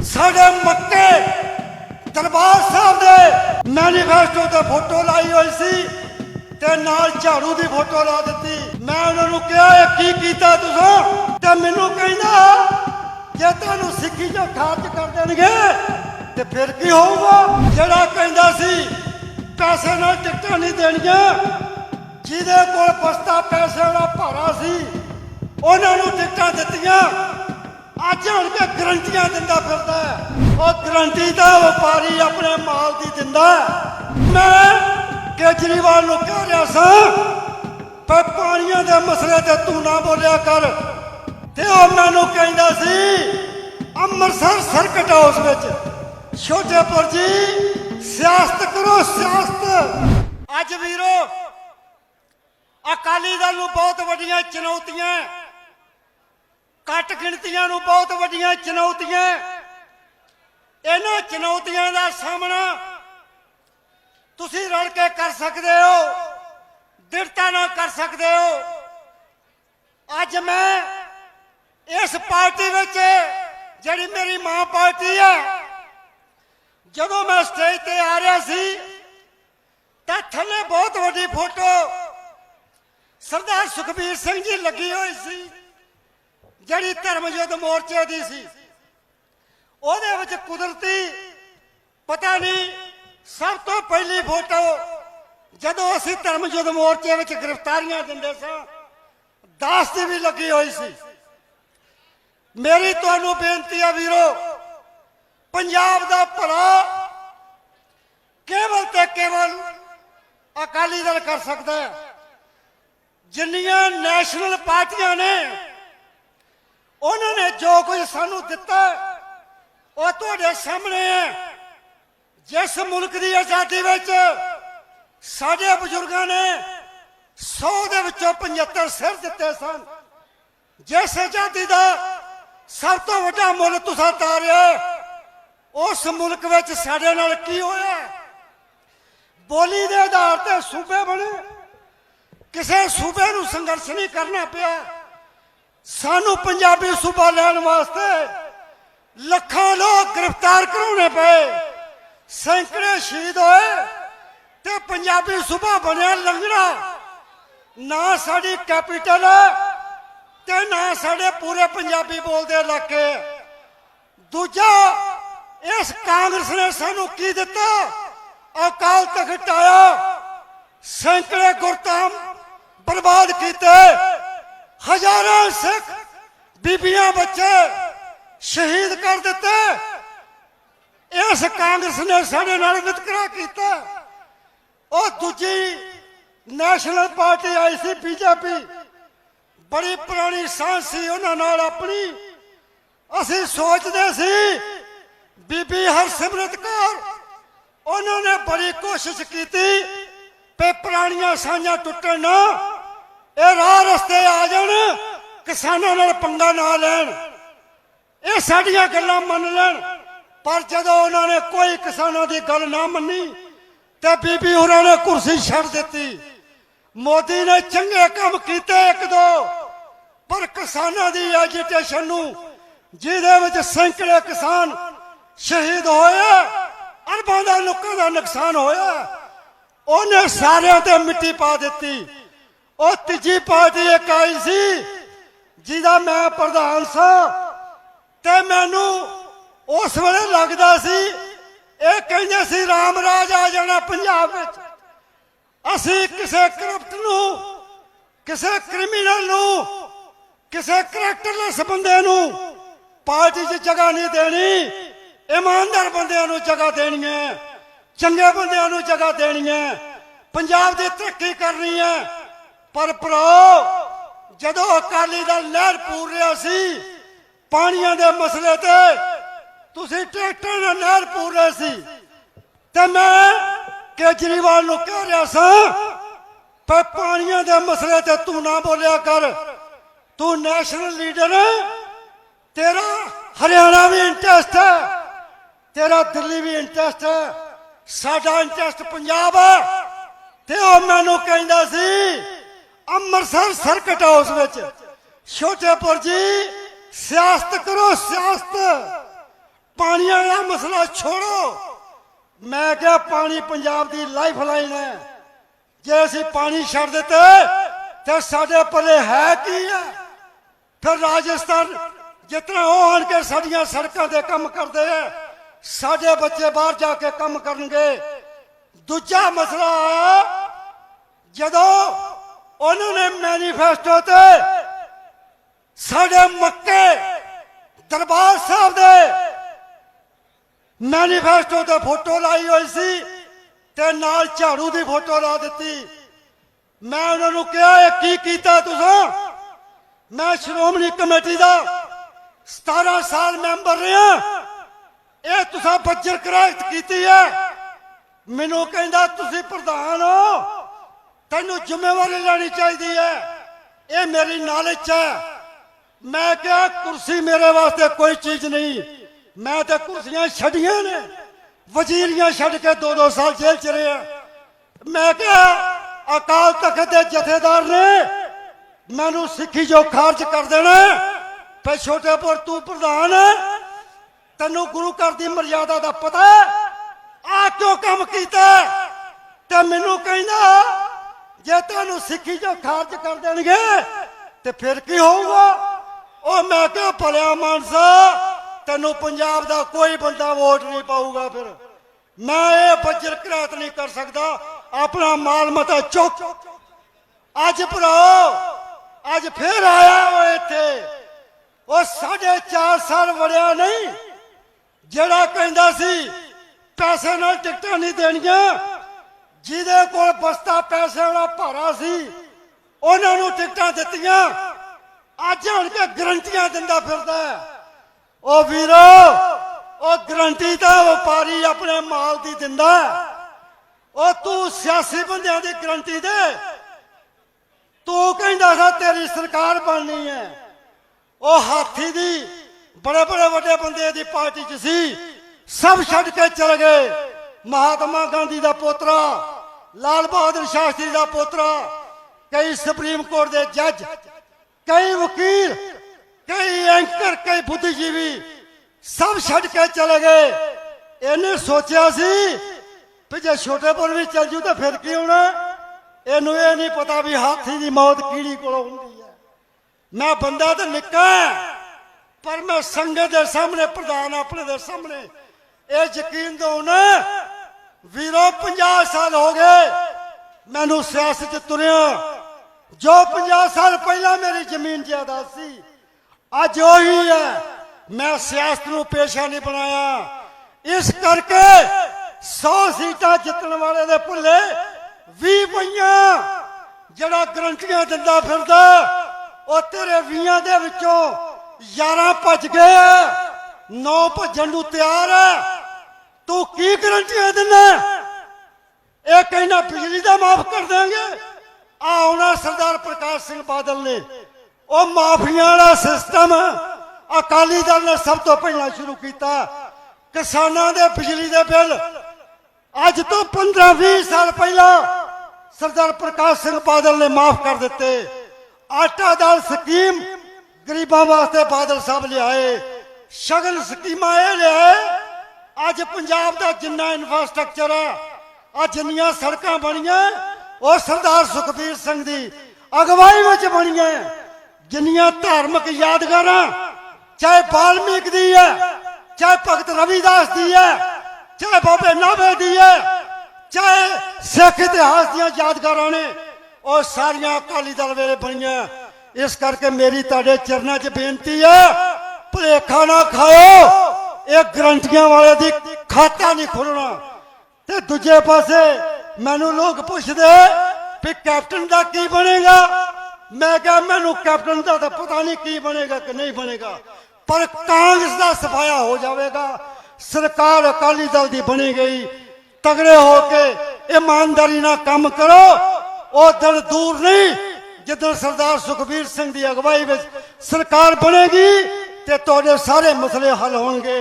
साढ़े मक्के दरबार साहब दे मैनीफेस्टो ते फोटो लाई हुई सी ते नाल झाड़ू दी फोटो ला दी। मैं उन्होंने कहा की कीता तुसां ते मैनू कहंदा जे तुहानू सिक्खी जो खारज कर देणगे ते फिर की होऊगा। जेड़ा कहंदा सी पैसे नाल टिकटां नहीं देणियां, जिहदे कोल बस्ता पैसे वाला भारा सी उन्हां नू टिकटां दित्तियां, अज हूँ के गरंटियां दिंदा फिरदा और गरंटी तो व्यापारी अपने माल की दिंदा। मैं केजरीवाल नूं कह रहा सा पर पानियां दे मसले ते तू ना बोलिया कर ते ओह मैनूं कहंदा सी अमृतसर सर्किट हाउस विच छोटेपुर जी सियासत करो सियासत। अज वीरो अकाली दल नूं बहुत वड्डियां चुनौतियां, घट गिणतियां नूं बहुत वड्डियां चुनौतियां, इन्हां चुनौतियां दा सामना तुसीं रल के कर सकदे हो, दृढ़ता नाल कर सकदे हो। अज मैं इस पार्टी विच जिहड़ी मेरी मां पार्टी है, जदों मैं स्टेज ते आ रहा सी तां थल्ले बहुत वड्डी फोटो सरदार सुखबीर सिंह जी लगी हुई सी जिहड़ी धर्म युद्ध मोर्चे दी सी। ਉਹਦੇ ਵਿੱਚ ਕੁਦਰਤੀ ਪਤਾ ਨਹੀਂ ਸਭ ਤੋਂ ਪਹਿਲੀ ਫੋਟੋ ਜਦੋਂ ਅਸੀਂ ਧਰਮ ਯੁੱਧ ਮੋਰਚੇ ਵਿੱਚ ਗ੍ਰਿਫਤਾਰੀਆਂ ਦਿੰਦੇ ਸਾਂ 10 ਦੀ ਵੀ ਲੱਗੀ ਹੋਈ ਸੀ। ਮੇਰੀ ਤੁਹਾਨੂੰ ਬੇਨਤੀ ਹੈ ਵੀਰੋ, ਪੰਜਾਬ ਦਾ ਭਲਾ ਕੇਵਲ ਤੇ ਕੇਵਲ ਅਕਾਲੀ ਦਲ ਕਰ ਸਕਦਾ ਹੈ। ਜਿੰਨੀਆਂ ਨੈਸ਼ਨਲ ਪਾਰਟੀਆਂ ਨੇ उन्होंने जो कुछ सानू दिता वो तुहाडे सामने है। जिस मुल्क की आज़ादी विच साडे बजुर्गों ने 100 दे विचों 75 सिर दिते सन, जिस आज़ादी का सब तो वड्डा मुल तुसां तारिया उस मुल्क विच साडे नाल की होया। बोली के आधार पर सूबे बने, किसी सूबे नूं संघर्ष नहीं करना पिया। सानू पंजाबी सूबा लैण वास्ते लखां लोग गिरफ्तार कराने पे, सैकड़े शहीद होए ते पंजाबी सूबा बनया लंगड़ा। ना साडी कैपिटल ते ना साडे पूरे पंजाबी बोलते इलाके। दूजा इस कांग्रेस ने सानू की दिता, अकाल तख्त आया, सैकड़े गुरधाम बर्बाद किए, हजारों सिख बीबियां बच्चे शहीद कर दिते। इस कांग्रेस ने साडे नाल वितकरा किया। और दूजी नैशनल पार्टी आई सी बीजेपी, बड़ी पुरानी सांस सी उन्हां नाल अपनी। असीं सोचदे सी बीबी हरसिमरत कौर, उन्होंने बड़ी कोशिश की पे पुरानियां सांझां टुटण ना, ये राह रस्ते आ जान, किसानों नाल पंगा ना लैन, ये साडियां गल्लां मन लैन। पर जदों उन्होंने कोई किसानों की गल ना मनी तो बीबी होरां ने कुर्सी छड्ड दित्ती। मोदी ने चंगे काम कीते एक दो, पर किसानों की एजीटेशन नूं जिहदे विच सैकड़े किसान शहीद होए, अरबां दा लोकां दा नुकसान होया, उन्हें सारियां ते मिट्टी पा दित्ती। और तीजी पार्टी एक आई सी जिहदा मैं प्रधान सा ते मैनू उस वेले लगदा सी ये कहंदे सी राम राज आ जाना पंजाब विच। असीं किसे करप्ट नूं, किसे क्रिमिनल नूं, किसे करैक्टरलैस बंदे नूं पार्टी 'च जगह नहीं देनी। ईमानदार बंदियां नूं जगह देनी है, चंगे बंदियां नूं जगह देनी है, पंजाब दी तरक्की करनी है। पर भराओ जदों अकाली दल लहर पूर रहा सी पानियां दे मसले ते तुसीं ट्रैक्टर नाल लहर पूर रहे सी ते मैं केजरीवाल नूं कह रहा सा पर पानियां दे मसले ते तू ना बोलिया कर। तू नैशनल लीडर है, तेरा हरियाणा भी इंटरेस्ट है, तेरा दिल्ली भी इंटरेस्ट है, साडा इंटरेस्ट पंजाब है। ते ओह मैनूं कहंदा सी अमृतसर सर्किट हाउस विच छोटेपुर जी सियासत करो सियासत। पानी वाला मसला छोड़ो। मैं क्या पानी पंजाब की लाइफ लाइन है। जे असी पानी छड़ देते तो साडे पल्ले है की है। फिर राजस्थान जितना वो आन के साडियां सड़कों से काम करते हैं, साडे बच्चे बाहर जाके काम करनगे। दूजा मसला जदों उन्होंने मैनीफेस्टो ते साडे मक्के दरबार साहब दे मैनीफेस्टो ते फोटो लाई हुई सी ते नाल झाड़ू दी फोटो ला दी। मैं उन्होंने कहा की कीता तुसां? मैं श्रोमणी कमेटी का 17 साल मैंबर रहा। ये तुसां बजर कराहत की है। मैनू कहंदा तुसीं प्रधान हो, तैनू जिम्मेवारी लेनी चाहिए है। ये मेरी नॉलेज है। मैं क्या कुर्सी मेरे वास्ते कोई चीज नहीं। मैं तो कुर्सियां छड़ियां ने, वजीरियां छड़ के 2-2 साल जेल च रहे। मैं क्या अकाल तख्त के जथेदार ने मैनू सिक्खी जो खारिज कर देना पे छोटेपुर तू प्रधान है, तेनू गुरु घर की मर्यादा का पता है। आ क्यों काम किया? ते मैनू कहना जे तेनू सिक्खी जो खारिज कर देंगे तो फिर की होगा? ओ मैं क्या भलिया मानसा, तेनू पंजाब का कोई बंदा वोट नहीं पाऊगा। फिर मैं ये बजर कराहत नहीं कर सकता। अपना माल मता चुक। अज भराओ अज फिर आया वो इत्थे। वो 4.5 साल वड़िया नहीं जेड़ा कहंदा सी पैसे नाल टिकटां नहीं देनियां। जिहदे कोल बस्ता पैसे वाला भारा सी उन्होंने टिकटां दित्तियां। अज आण के गारंटियां दिंदा फिरदा है। ओ वीरो ओ गारंटी तो व्यापारी अपने माल की दिंदा। ओ तू सियासी बंदियां दी गारंटी दे। तू कहंदा सा तेरी सरकार बननी है। ओ हाथी दी बड़े बड़े वड्डे बंदे दी पार्टी च सी, सब छड्ड के चल गए। महात्मा गांधी का पोतरा, लाल बहादुर शास्त्री का पोतरा, कई सुप्रीम कोर्ट के जज, कई वकील, कई एंकर, कई बुद्धिजीवी सब छड्ड के चले गए। इन्हें सोचा सी भी जे छोटेपुर भी चल जू तो फिर की होना। इनू ये नहीं पता भी हाथी की मौत कीड़ी कोलों हुंदी है। मैं बंदा तो निक्का है, पर मैं संगत के सामने प्रधान अपने दे सामने ये यकीन दो ना वीरों 50 साल हो गए मैनू सियासत च तुरिया। जो 50 साल पहला मेरी जमीन जायदाद सी अज वही है। मैं सियासत नूं पेशा नहीं बनाया। इस करके 100 सीटां जितने वाले दे भुल्ले 20 पईयां। जड़ा गारंटियां दिंदा फिरदा ओ तेरे 20 दे विचों 11 भज गए, 9 भजन नूं तैयार है। तू की गारंटियां दिंदा? ये कहना बिजली का माफ कर देंगे। आना सरदार प्रकाश सिंह बादल ने वो माफिया वाला सिस्टम अकाली दल ने सब तो पहला शुरू किया। किसानों के बिजली के बिल अज तो 15-20 साल पहला सरदार प्रकाश सिंह बादल ने माफ कर दिते। आटा दाल स्कीम गरीबों वास्ते बादल साहब लियाए। शगन स्कीमां ये लियाए। अज पंजाब का जिन्ना इंफ्रास्ट्रक्चर है, अज जिन्नियां सड़कां बनियां वो सरदार सुखबीर सिंह की अगवाई में बनियां। जिन्नियां धार्मिक यादगार चाहे वाल्मीकि दी है, चाहे भगत रविदास दी है, चाहे बाबे नाभे दी है, चाहे सिख इतिहास दी यादगार ने और सारिया अकाली दल वेले बनियां। इस करके मेरी तुहाडे चरणों च बेनती है, भुलेखा ना खाओ। ये गारंटियां वाले दी खाता नहीं खुलना। ते दूजे पासे मैनू लोग पूछते भी कैप्टन का की बनेगा। मैं क्या मैनू कैप्टन का तो पता नहीं की बनेगा कि नहीं बनेगा, पर कांग्रेस का सफाया हो जाएगा। सरकार अकाली दल की बनी गई। तगड़े होके ईमानदारी ना काम करो। वो दिन दूर नहीं जिधर सरदार सुखबीर सिंह की अगवाई में सरकार बनेगी ते तुहाडे सारे मसले हल होंगे।